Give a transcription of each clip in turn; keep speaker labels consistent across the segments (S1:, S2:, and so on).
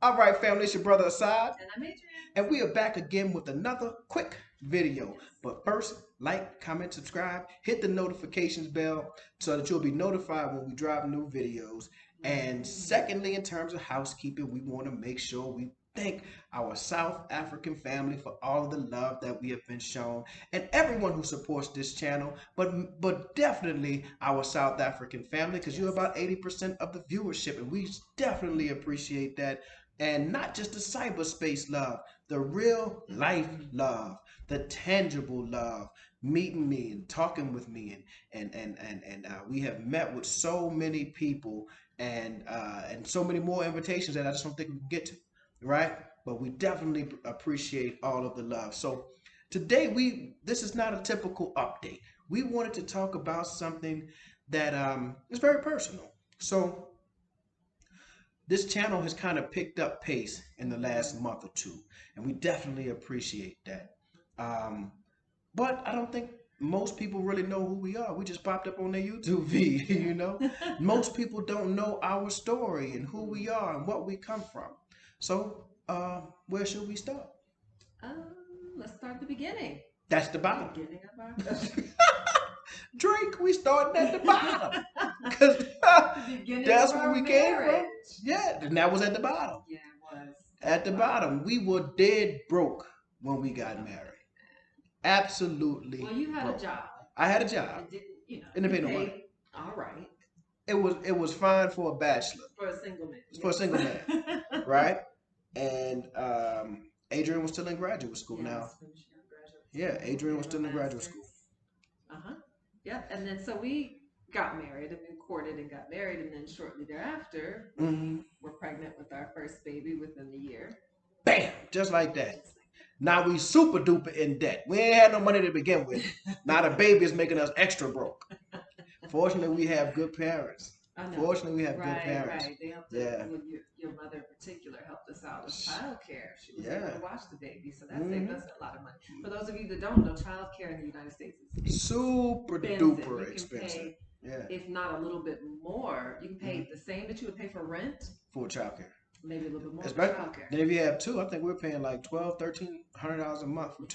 S1: All right, family, it's your brother Asad,
S2: And I'm Adrian.
S1: and we are back again with another quick video.
S2: Yes.
S1: But first, like, comment, subscribe, hit the notifications bell so that you'll be notified when we drop new videos. And secondly, in terms of housekeeping, we want to make sure we thank our South African family for all of the love that we have been shown and everyone who supports this channel, but definitely our South African family because you're
S2: Yes.
S1: about 80% of the viewership, and we definitely appreciate that. And not just the cyberspace love, the real life love, the tangible love, meeting me and talking with me, and we have met with so many people and so many more invitations that I just don't think we can get to, right? But we definitely appreciate all of the love. So today this is not a typical update. We wanted to talk about something that is very personal. So this channel has kind of picked up pace in the last month or two, and we definitely appreciate that. Um, but I don't think most people really know who we are. We just popped up on their YouTube feed, you know. Most people don't know our story and who we are and what we come from. So, where should we start?
S2: Let's start at the beginning.
S1: That's the bottom.
S2: Beginning of our
S1: Drake, we starting at the bottom because
S2: the beginning
S1: that's
S2: of
S1: where
S2: our
S1: we came from.
S2: marriage.
S1: Yeah, and that was at the bottom.
S2: Yeah, it was.
S1: At the bottom, we were dead broke when we got married. Absolutely.
S2: Well, you had
S1: broke.
S2: a job.
S1: I had a job.
S2: It didn't,
S1: It didn't pay
S2: it
S1: no money.
S2: paid all right
S1: It was fine for a bachelor,
S2: for a single man.
S1: for a single man, right? And Adrian was still in graduate school
S2: Yes,
S1: now.
S2: finishing up graduate
S1: Yeah,
S2: school,
S1: Adrian was
S2: getting
S1: still
S2: a
S1: in graduate school.
S2: master's. Uh-huh. Yep. And then so we got married and we courted and got married, and then shortly thereafter
S1: hmm
S2: were pregnant with our first baby within the year.
S1: Bam, just like that.
S2: Just like
S1: Now we super duper in debt. We ain't had no money to begin with. Now the baby is making us extra broke. Fortunately, we have good parents.
S2: I know.
S1: Fortunately, we have good
S2: Right,
S1: parents.
S2: right. They helped
S1: Yeah.
S2: well, your mother in particular helped us out with childcare. She was
S1: Yeah.
S2: able to watch the baby, so that saved
S1: Mhm.
S2: us a lot of money. For those of you that don't know, childcare in the United States is
S1: Super
S2: expensive.
S1: duper
S2: You can
S1: expensive.
S2: pay,
S1: Yeah.
S2: if not a little bit more, you can pay the same that you would pay for rent,
S1: For childcare.
S2: maybe a little bit more for
S1: Especially
S2: childcare.
S1: then if you have two, I think we're paying like $1,200-$1,300 a month for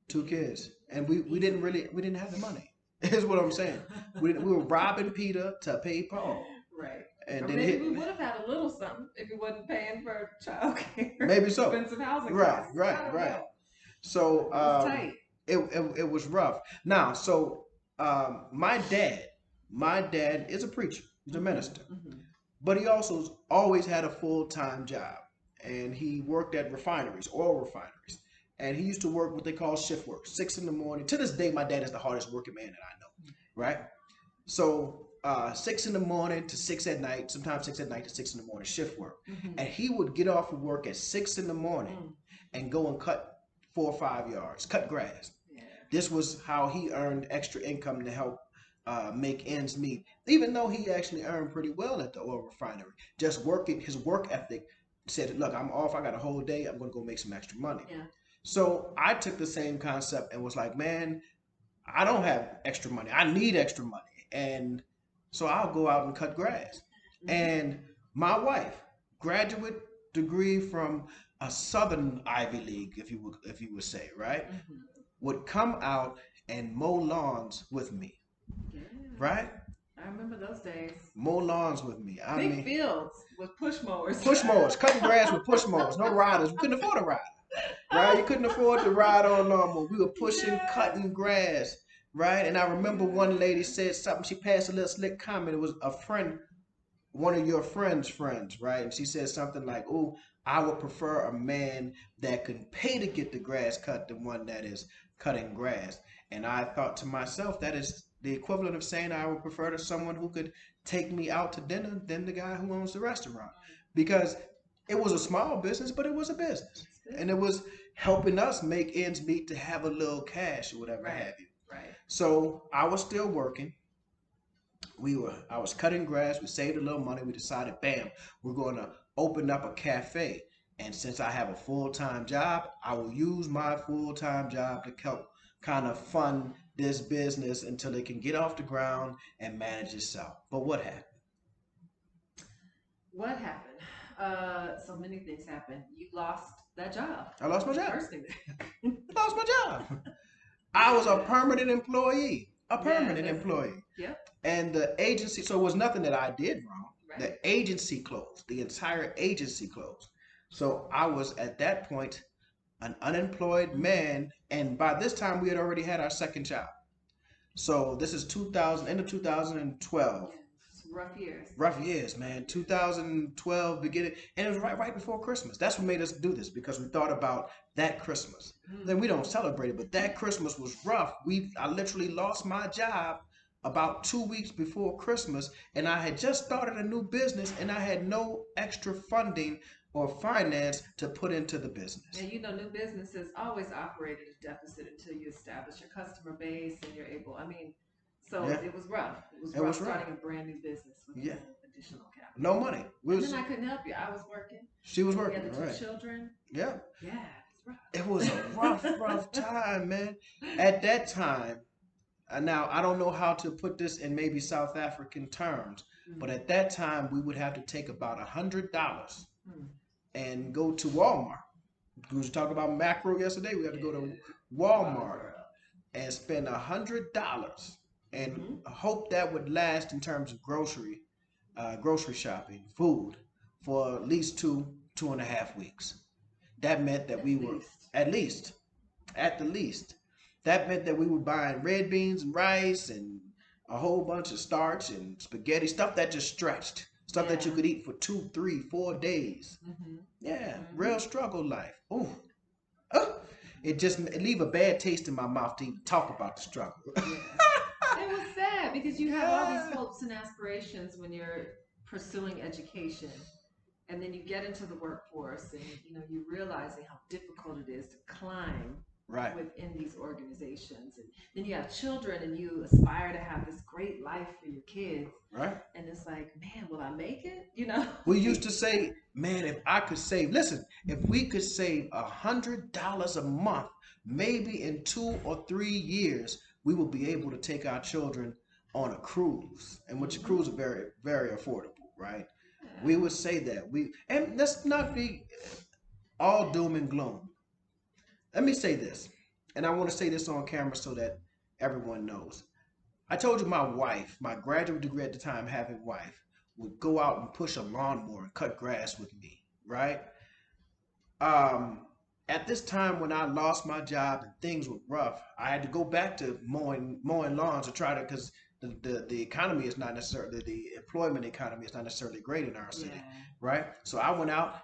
S1: two kids, and we didn't have the money. Is what I'm saying. We were robbing Peter to pay Paul.
S2: Right.
S1: And
S2: Or
S1: then
S2: maybe we would have had a little something if we wasn't paying for childcare.
S1: Maybe so.
S2: Expensive housing
S1: Right,
S2: costs.
S1: right. So
S2: It was tight.
S1: it was rough. Now, so my dad is a preacher. He's a minister, but he also always had a full-time job, and he worked at refineries, oil refineries, and he used to work what they call shift work, 6 in the morning. To this day, my dad is the hardest working man that I know, right? So 6 in the morning to 6 at night, sometimes 6 at night to 6 in the morning, shift work. And he would get off of work at 6 in the morning and go and cut 4 or 5 yards, cut grass.
S2: Yeah.
S1: This was how he earned extra income to help make ends meet, even though he actually earned pretty well at the oil refinery. Just working, his work ethic said, look, I'm off, I got a whole day, I'm going to go make some extra money.
S2: Yeah.
S1: So I took the same concept and was like, man, I don't have extra money. I need extra money. And so I'll go out and cut grass. And my wife, graduate degree from a Southern Ivy League, if you would say, right, would come out and mow lawns with me,
S2: Yeah.
S1: right?
S2: I remember those days.
S1: Mow lawns with me. I
S2: Big
S1: mean,
S2: fields with push mowers.
S1: push mowers, cutting grass with push mowers. No riders. We couldn't afford a rider, right? You couldn't afford to ride on a lawnmower. We were pushing, cutting grass, right? And I remember one lady said something. She passed a little slick comment. It was a friend, one of your friends, right? And she said something like, "Oh, I would prefer a man that can pay to get the grass cut than one that is cutting grass." And I thought to myself, that is the equivalent of saying I would prefer to someone who could take me out to dinner than the guy who owns the restaurant, because it was a small business, but it was a business, and it was helping us make ends meet to have a little cash or whatever have you.
S2: Right.
S1: So I was still working. I was cutting grass. We saved a little money. We decided, bam, we're going to open up a cafe. And since I have a full-time job, I will use my full-time job to help kind of fund this business until it can get off the ground and manage itself. But what happened?
S2: What happened? So many things happened. You lost that job.
S1: I lost my
S2: The
S1: job.
S2: first thing that happened.
S1: I lost my job. I was a
S2: Yeah.
S1: permanent employee. A
S2: Yeah,
S1: permanent
S2: that's
S1: employee.
S2: yep,
S1: And the agency, so it was nothing that I did wrong.
S2: right.
S1: The agency closed. The entire agency closed. So I was at that point an unemployed
S2: Mm-hmm.
S1: man. And by this time, we had already had our second child. So this is 2000, end of 2012.
S2: Yeah, it's rough years.
S1: Rough years, man.
S2: Years.
S1: 2012 beginning, and it was right before Christmas. That's what made us do this because we thought about that Christmas.
S2: Mm.
S1: Then we don't celebrate it, but that Christmas was rough. I literally lost my job about 2 weeks before Christmas, and I had just started a new business, and I had no extra funding or finance to put into the business.
S2: And you know, new businesses always operate at a deficit until you establish your customer base and you're able. I mean, so
S1: Yeah,
S2: it was rough. It was
S1: it
S2: rough
S1: was rough.
S2: starting a brand new business with
S1: Yeah,
S2: no additional capital.
S1: no money.
S2: And then I couldn't help you. I was working.
S1: She was
S2: We
S1: working.
S2: had the
S1: All
S2: two
S1: right.
S2: children.
S1: Yeah,
S2: Yeah, it's rough.
S1: it was a rough time, man. At that time, now I don't know how to put this in maybe South African terms, but
S2: Mm.
S1: at that time we would have to take about $100
S2: Mm.
S1: and go to Walmart. We was talking about macro yesterday. We have to go
S2: Yeah,
S1: to
S2: wild
S1: Walmart
S2: world.
S1: and spend $100 and
S2: Mm-hmm.
S1: hope that would last in terms of grocery shopping, food for at least 2.5 weeks. That meant that
S2: At
S1: we were
S2: least.
S1: at least at the least. That meant that we were buying red beans and rice and a whole bunch of starch and spaghetti, stuff that just stretched, stuff that you
S2: Yeah.
S1: could eat for 2, 3, 4 days.
S2: Mm-hmm.
S1: Yeah,
S2: Mm-hmm.
S1: real struggle life. Ooh, uh, it leave a bad taste in my mouth to even talk about the struggle.
S2: Yeah. It was sad because you have all these
S1: Yeah,
S2: hopes and aspirations when you're pursuing education, and then you get into the workforce, and you know you're realizing how difficult it is to climb
S1: right,
S2: within these organizations, and then you have children, and you aspire to have this great life for your kids,
S1: right.
S2: and it's like, man, will I make it? You know?
S1: We used to say, man, if I could save, listen, if we could save $100 a month, maybe in 2 or 3 years, we will be able to take our children on a cruise, and which a
S2: Mm-hmm.
S1: cruise are very, very affordable, right? We
S2: Yeah.
S1: would say that and let's not be all doom and gloom. Let me say this, and I want to say this on camera so that everyone knows. I told you my wife, my graduate degree at the time, having wife, would go out and push a lawnmower and cut grass with me, right? Um, at this time when I lost my job and things were rough, I had to go back to mowing lawns to try to because the economy is not necessarily the employment economy is not necessarily great in our city,
S2: Yeah.
S1: right? So I went out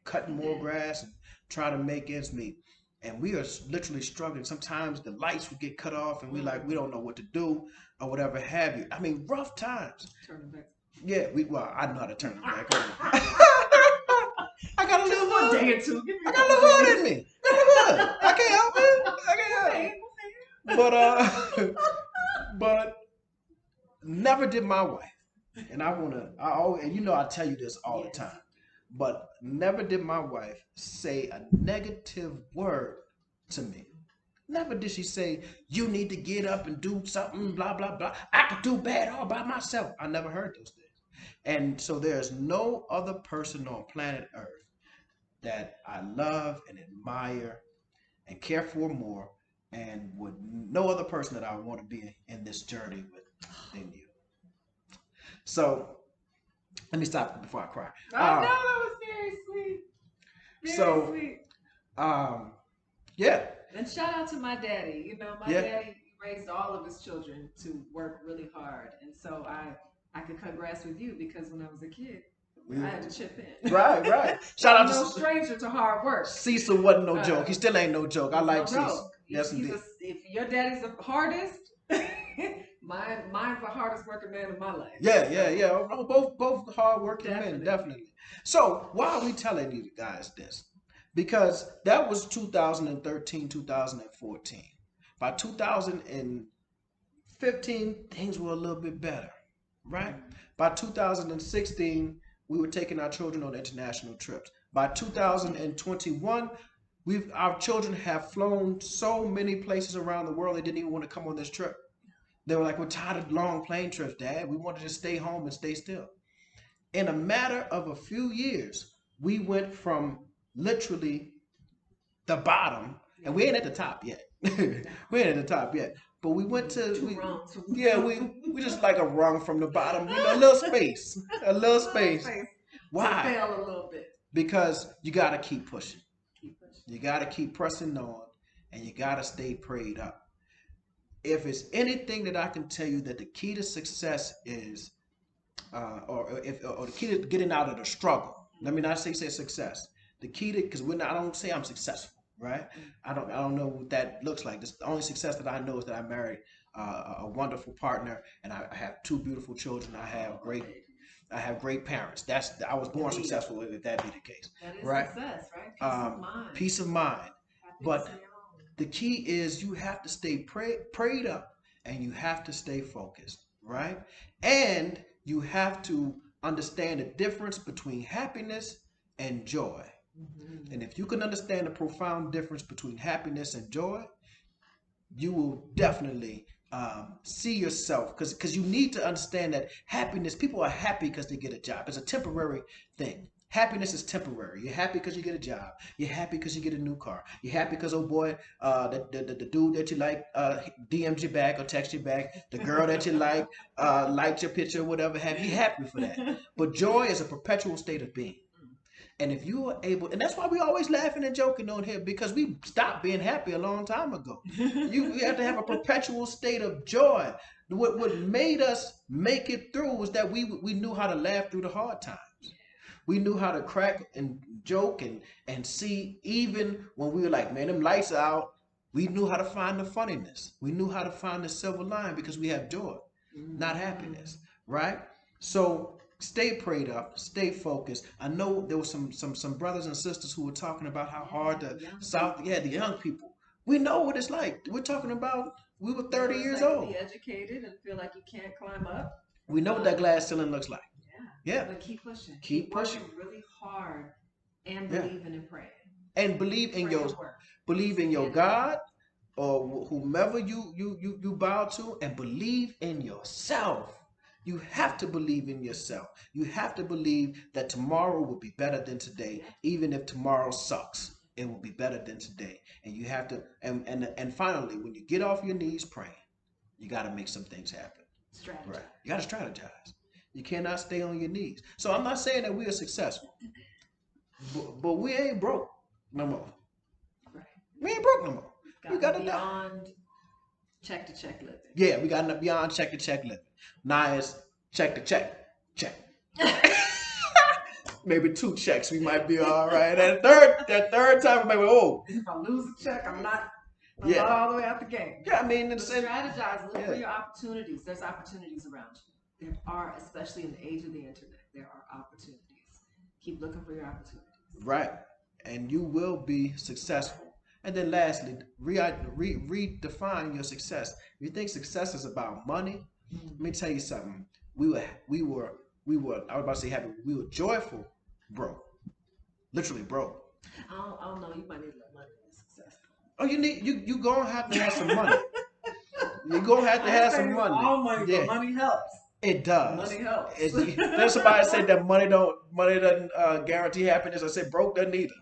S1: cutting
S2: You
S1: more
S2: did.
S1: grass and trying to make ends meet. And we are literally struggling. Sometimes the lights would get cut off, and
S2: Mm.
S1: we don't know what to do or whatever have you. I mean, rough times.
S2: Turn back.
S1: Yeah, I know how to turn it back on. I got a
S2: Just
S1: little
S2: for a
S1: hood.
S2: day or two. Give me
S1: I
S2: a
S1: got a
S2: couple
S1: little hood
S2: days.
S1: in me. Got a little hood. I can't help it. I can't
S2: Go
S1: help
S2: ahead.
S1: it. But never did my wife. And I always, and you know, I tell you this all the
S2: Yes.
S1: time. But never did my wife say a negative word to me. Never did she say, you need to get up and do something, blah, blah, blah. I could do bad all by myself. I never heard those things. And so there's no other person on planet Earth that I love and admire and care for more, and would no other person that I would want to be in this journey with than you. So let me stop before I cry.
S2: I know that was very sweet. Very
S1: So
S2: sweet.
S1: um, yeah,
S2: And shout out to my daddy. You know, my
S1: yeah,
S2: daddy raised all of his children to work really hard. And so I could cut grass with you because when I was a kid,
S1: we,
S2: I had to chip in.
S1: right.
S2: So
S1: Shout
S2: I'm
S1: out
S2: no
S1: to
S2: stranger to hard work.
S1: Cecil. Wasn't no joke.
S2: Uh,
S1: He still ain't no joke. I
S2: he's no
S1: like Cecil.
S2: joke.
S1: Yes,
S2: He's
S1: indeed.
S2: if your daddy's the hardest, mine's the hardest working man in my life.
S1: Yeah. Oh, both hardworking men,
S2: Definitely.
S1: definitely. So why are we telling you guys this? Because that was 2013, 2014. By 2015, things were a little bit better, right?
S2: Mm.
S1: By 2016, we were taking our children on international trips. By 2021, our children have flown so many places around the world they didn't even want to come on this trip. They were like, we're tired of long plane trips, Dad. We want to just stay home and stay still. In a matter of a few years, we went from literally the bottom, and we ain't at the top yet. We ain't at the top yet, but we went to
S2: Two rungs from the
S1: yeah, we just like a rung from the bottom, a little space, a little space.
S2: to
S1: Why?
S2: fail a little bit.
S1: Because you got to keep pushing.
S2: Keep pushing.
S1: You got to keep pressing on, and you got to stay prayed up. If it's anything that I can tell you that the key to success is, or the key to getting out of the struggle. Let me not say success. The key to, because I don't say I'm successful, right? I don't know what that looks like. The only success that I know is that I married a wonderful partner, and I have two beautiful children. I have great parents. I was born successful if that be the case,
S2: That is
S1: right?
S2: success, right? Peace of mind.
S1: Peace of mind.
S2: Happiness
S1: But the key is you have to stay prayed up, and you have to stay focused, right? And you have to understand the difference between happiness and joy. And if you can understand the profound difference between happiness and joy, you will definitely see yourself, because you need to understand that happiness, people are happy because they get a job. It's a temporary thing. Happiness is temporary. You're happy because you get a job. You're happy because you get a new car. You're happy because, oh boy, the dude that you like DM'd you back or text you back. The girl that you like liked your picture or whatever. You're happy for that. But joy is a perpetual state of being. And if you are able, and that's why we always laughing and joking on here, because we stopped being happy a long time ago. You have to have a perpetual state of joy. What made us make it through was that we knew how to laugh through the hard times. We knew how to crack and joke and see, even when we were like, man, them lights are out. We knew how to find the funniness. We knew how to find the silver line because we have joy, not happiness, right? So stay prayed up, stay focused. I know there was some brothers and sisters who were talking about how hard the the young people. We know what it's like. We're talking about we were 30 years old.
S2: Be educated and feel like you can't climb up.
S1: We know what that glass ceiling looks like. Yeah.
S2: But keep pushing.
S1: Keep pushing
S2: really hard and believing and praying.
S1: And believe in your God or whomever you bow to, and believe in yourself. You have to believe in yourself. You have to believe that tomorrow will be better than today, even if tomorrow sucks. It will be better than today. And you have to and finally, when you get off your knees praying, you got to make some things happen.
S2: Strategize.
S1: Right. You got to strategize. You cannot stay on your knees. So I'm not saying that we are successful, but we ain't broke no more.
S2: Right.
S1: We ain't broke no more. We got
S2: beyond check to check living.
S1: Yeah, we got beyond check to check living. Now it's check to check. Maybe 2 checks, we might be all right. That third time, maybe
S2: if I lose a check, I'm not all the way out the game.
S1: Yeah, I mean,
S2: strategize. Look for your opportunities. There's opportunities around you. There are, especially in the age of the internet, there are opportunities. Keep looking for your opportunities.
S1: Right. And you will be successful. And then lastly, redefine your success. If you think success is about money, let me tell you something. We were, I was about to say happy, we were joyful, broke. Literally broke.
S2: I don't know, you might need a little money to be successful.
S1: Oh, you gonna have to have some money. You're gonna have to have some money.
S2: All money, but money helps.
S1: It does.
S2: Money helps.
S1: There's somebody said that money doesn't guarantee happiness. I said broke doesn't either.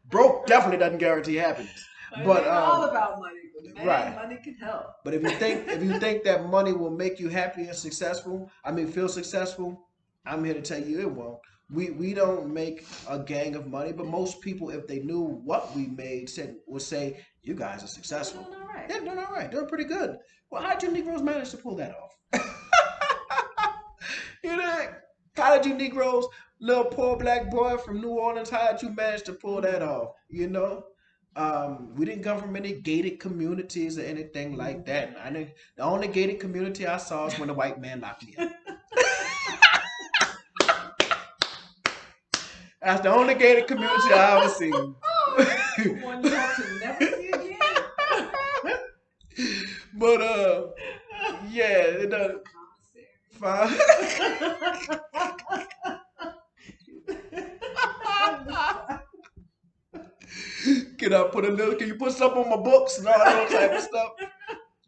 S1: Broke definitely doesn't guarantee happiness. But
S2: it's all about money. But
S1: right.
S2: Money can help.
S1: But if you think that money will make you happy and successful, feel successful, I'm here to tell you it won't. We don't make a gang of money, but most people, if they knew what we made, would say, you guys are successful.
S2: Doing all right.
S1: Yeah, doing all right. Doing pretty good. Well, how'd you Negroes manage to pull that off? How did you Negroes, little poor black boy from New Orleans, how did you manage to pull that off? We didn't come from any gated communities or anything like that. The only gated community I saw is when the white man locked me up. That's the only gated community I ever seen.
S2: One you hope to never see again.
S1: But yeah, it does. Fine. Can you put something on my books and all that type of stuff?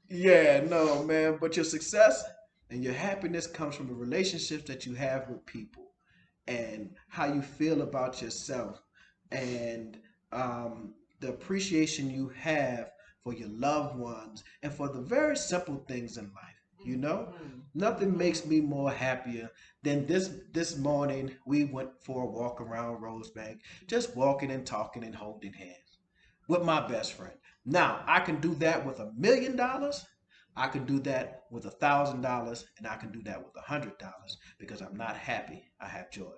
S1: Yeah, no, man. But your success and your happiness comes from the relationships that you have with people. and how you feel about yourself, and the appreciation you have for your loved ones and for the very simple things in life. You know, nothing makes me more happier than this morning we went for a walk around Rosebank, just walking and talking and holding hands with my best friend. Now I can do that with $1 million. I can do that with $1,000, and I can do that with $100 because I'm not happy. I have joy.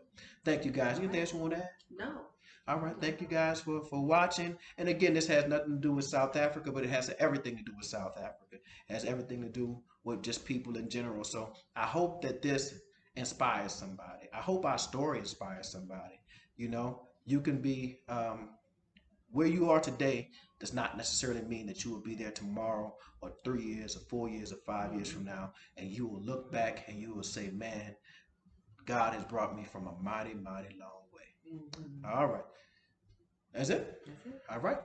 S1: Thank you guys. Anything else you want to add?
S2: No.
S1: All right. Thank you guys for watching. And again, this has nothing to do with South Africa, but it has everything to do with South Africa. It has everything to do with just people in general. So I hope that this inspires somebody. I hope our story inspires somebody. You know, you can be where you are today does not necessarily mean that you will be there tomorrow or 3 years or 4 years or 5 years from now. And you will look back and you will say, man, God has brought me from a mighty, mighty long way. All right. That's it.
S2: That's it.
S1: All right.